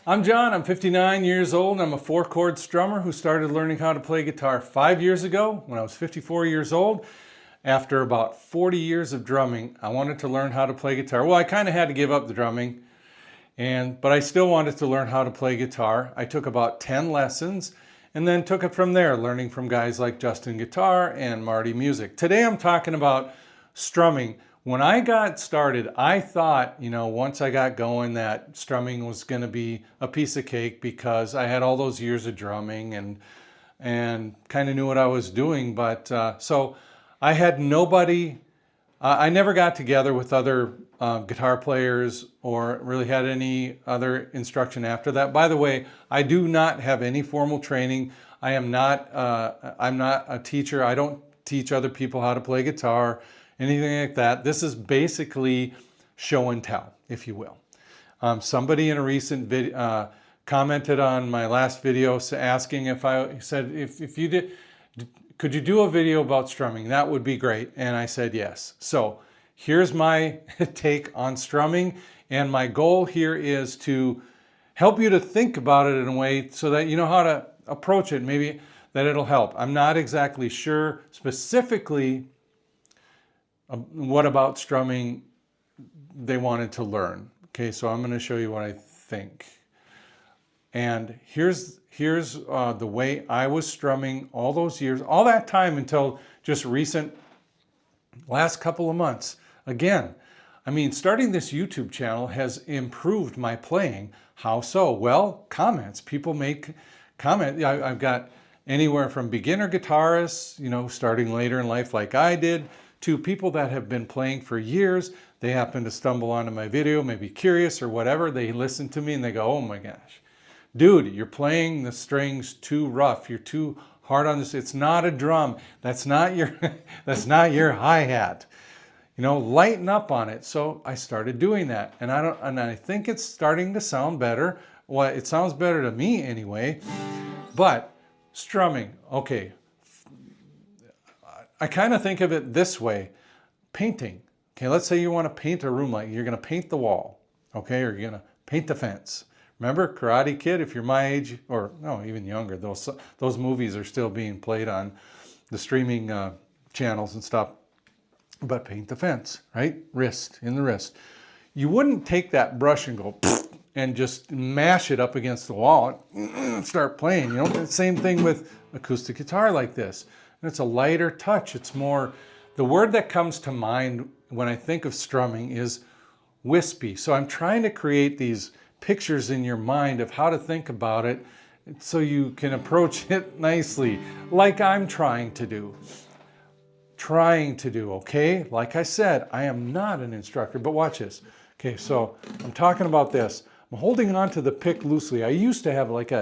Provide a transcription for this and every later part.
I'm John, I'm 59 years old, and I'm a 4-chord strummer who started learning how to play guitar 5 years ago when I was 54 years old. After about 40 years of drumming, I wanted to learn how to play guitar. Well, I kind of had to give up the drumming, but I still wanted to learn how to play guitar. I took about 10 lessons and then took it from there, learning from guys like Justin Guitar and Marty Music. Today I'm talking about strumming. When I got started, I thought, once I got going that strumming was going to be a piece of cake because I had all those years of drumming and kind of knew what I was doing. But so I had nobody, I never got together with other guitar players or really had any other instruction after that. By the way, I do not have any formal training. I'm not a teacher. I don't teach other people how to play guitar, anything like that. This is basically show and tell, if you will. Somebody in a recent video commented on my last video asking if you did, could you do a video about strumming? That would be great. And I said yes. So here's my take on strumming. And my goal here is to help you to think about it in a way so that you know how to approach it. Maybe that it'll help. I'm not exactly sure specifically what about strumming they wanted to learn. Okay, so I'm going to show you what I think. And here's the way I was strumming all those years, all that time until just last couple of months. Again, I mean, starting this YouTube channel has improved my playing. How so? Well, comments. People make comment. I've got anywhere from beginner guitarists, starting later in life like I did, to people that have been playing for years. They happen to stumble onto my video, maybe curious or whatever. They listen to me and they go, oh my gosh, dude, you're playing the strings too rough. You're too hard on this. It's not a drum. That's not your, that's not your hi-hat. Lighten up on it. So I started doing that. And I think it's starting to sound better. Well, it sounds better to me anyway. But strumming, okay. I kind of think of it this way. Painting. Okay, let's say you want to paint a room, like you're going to paint the wall, okay, or you're going to paint the fence. Remember Karate Kid? If you're my age, or no, even younger, those movies are still being played on the streaming channels and stuff. But paint the fence, right? In the wrist. You wouldn't take that brush and go and just mash it up against the wall and start playing. The same thing with acoustic guitar like this. And it's a lighter touch. It's more, the word that comes to mind when I think of strumming is wispy. So I'm trying to create these pictures in your mind of how to think about it so you can approach it nicely, like I'm trying to do, okay? Like I said, I am not an instructor, but watch this. Okay, so I'm talking about this. I'm holding on to the pick loosely. I used to have like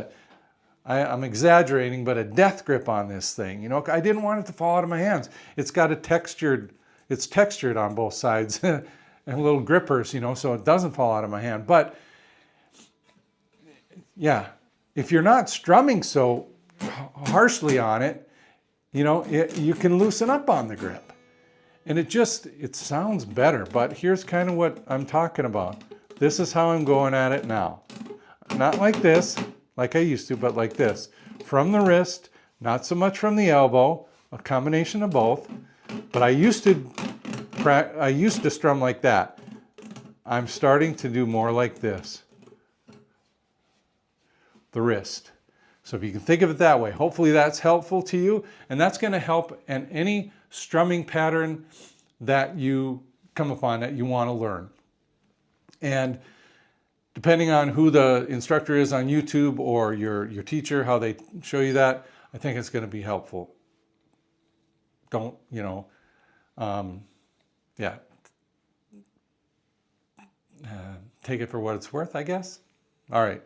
I'm exaggerating, but a death grip on this thing. I didn't want it to fall out of my hands. It's textured on both sides and little grippers, so it doesn't fall out of my hand. But yeah, if you're not strumming so harshly on it, you can loosen up on the grip. And it sounds better, but here's kind of what I'm talking about. This is how I'm going at it now. Not like this, like I used to, but like this. From the wrist, not so much from the elbow, a combination of both. But I used to strum like that. I'm starting to do more like this. The wrist. So if you can think of it that way, hopefully that's helpful to you. And that's going to help in any strumming pattern that you come upon that you want to learn. And depending on who the instructor is on YouTube or your teacher, how they show you that, I think it's going to be helpful. Don't, take it for what it's worth, I guess. All right.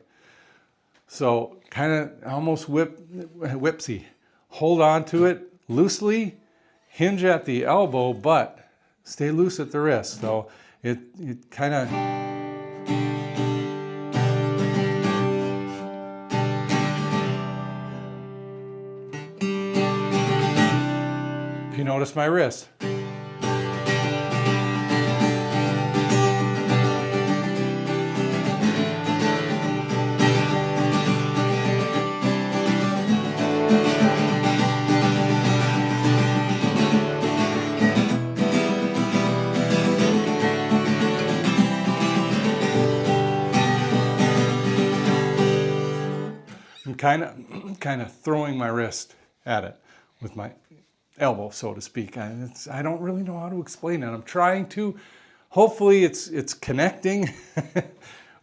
So kind of almost whipsy. Hold on to it loosely, hinge at the elbow, but stay loose at the wrist. So it kind of... If you notice my wrist. kind of throwing my wrist at it with my elbow, so to speak. I don't really know how to explain it. I'm trying to. Hopefully it's connecting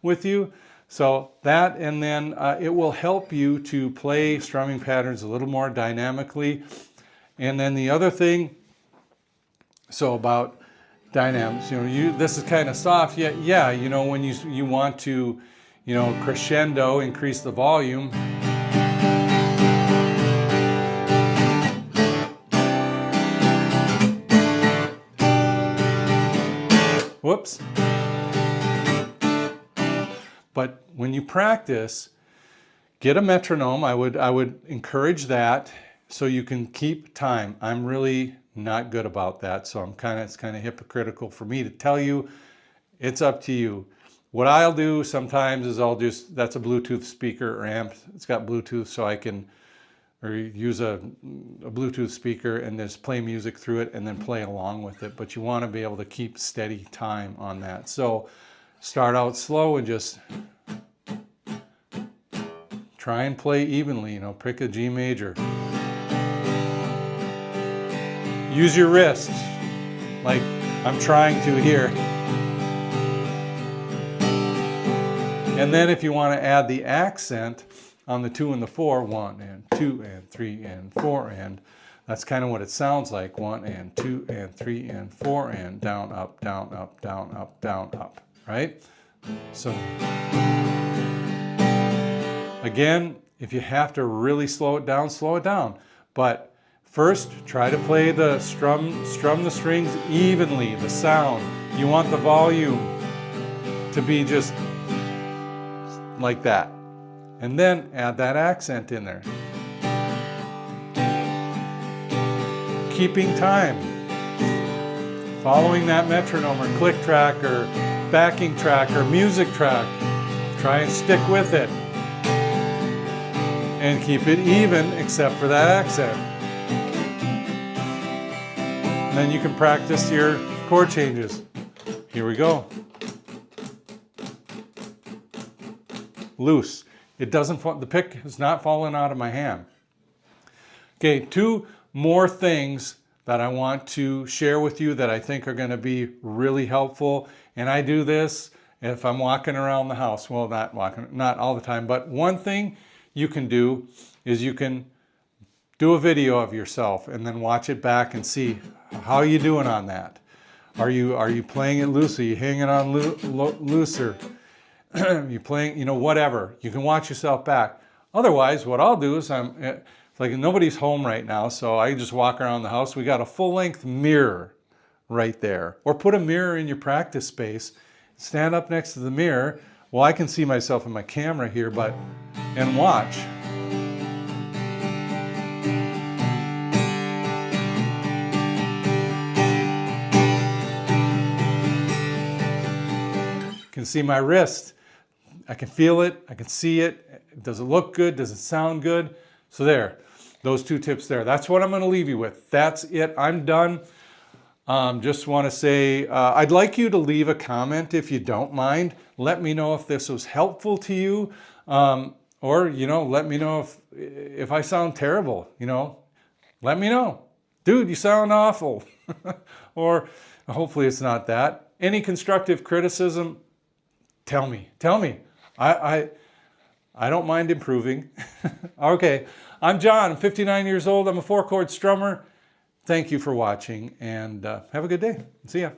with you. So that, and then it will help you to play strumming patterns a little more dynamically. And then the other thing, so about dynamics, this is kind of soft. Yeah, when you want to, crescendo, increase the volume. Whoops. But when you practice, get a metronome. I would encourage that so you can keep time. I'm really not good about that, so it's kind of hypocritical for me to tell you. It's up to you. What I'll do sometimes is that's a Bluetooth speaker or amp. It's got Bluetooth, so I can use a Bluetooth speaker and just play music through it and then play along with it. But you want to be able to keep steady time on that. So start out slow and just try and play evenly, pick a G major. Use your wrists like I'm trying to here. And then if you want to add the accent on the 2 and the 4, 1 and 2 and 3 and 4, and that's kind of what it sounds like. 1 and 2 and 3 and 4 and down, up, down, up, down, up, down, up, right? So again, if you have to really slow it down, slow it down. But first, try to play the strum the strings evenly, the sound. You want the volume to be just like that. And then add that accent in there. Keeping time. Following that metronome or click track or backing track or music track. Try and stick with it. And keep it even except for that accent. And then you can practice your chord changes. Here we go. Loose. It doesn't fall, the pick is not falling out of my hand. Okay, 2 more things that I want to share with you that I think are going to be really helpful. And I do this if I'm walking around the house. Well, not all the time, but one thing you can do is you can do a video of yourself and then watch it back and see how you doing on that. Are you playing it loose? Are you hanging on looser? You playing, whatever. You can watch yourself back. Otherwise, what I'll do is it's like nobody's home right now, so I just walk around the house. We got a full-length mirror right there. Or put a mirror in your practice space. Stand up next to the mirror. Well, I can see myself in my camera here, and watch. You can see my wrist. I can feel it, I can see it. Does it look good? Does it sound good? So there, those 2 tips there. That's what I'm going to leave you with. That's it. I'm done. Just want to say, I'd like you to leave a comment if you don't mind. Let me know if this was helpful to you. Or, let me know if I sound terrible, Let me know. Dude, you sound awful. Or hopefully it's not that. Any constructive criticism, tell me. I don't mind improving. Okay, I'm John, I'm 59 years old. I'm a 4-chord strummer. Thank you for watching, and have a good day. See ya.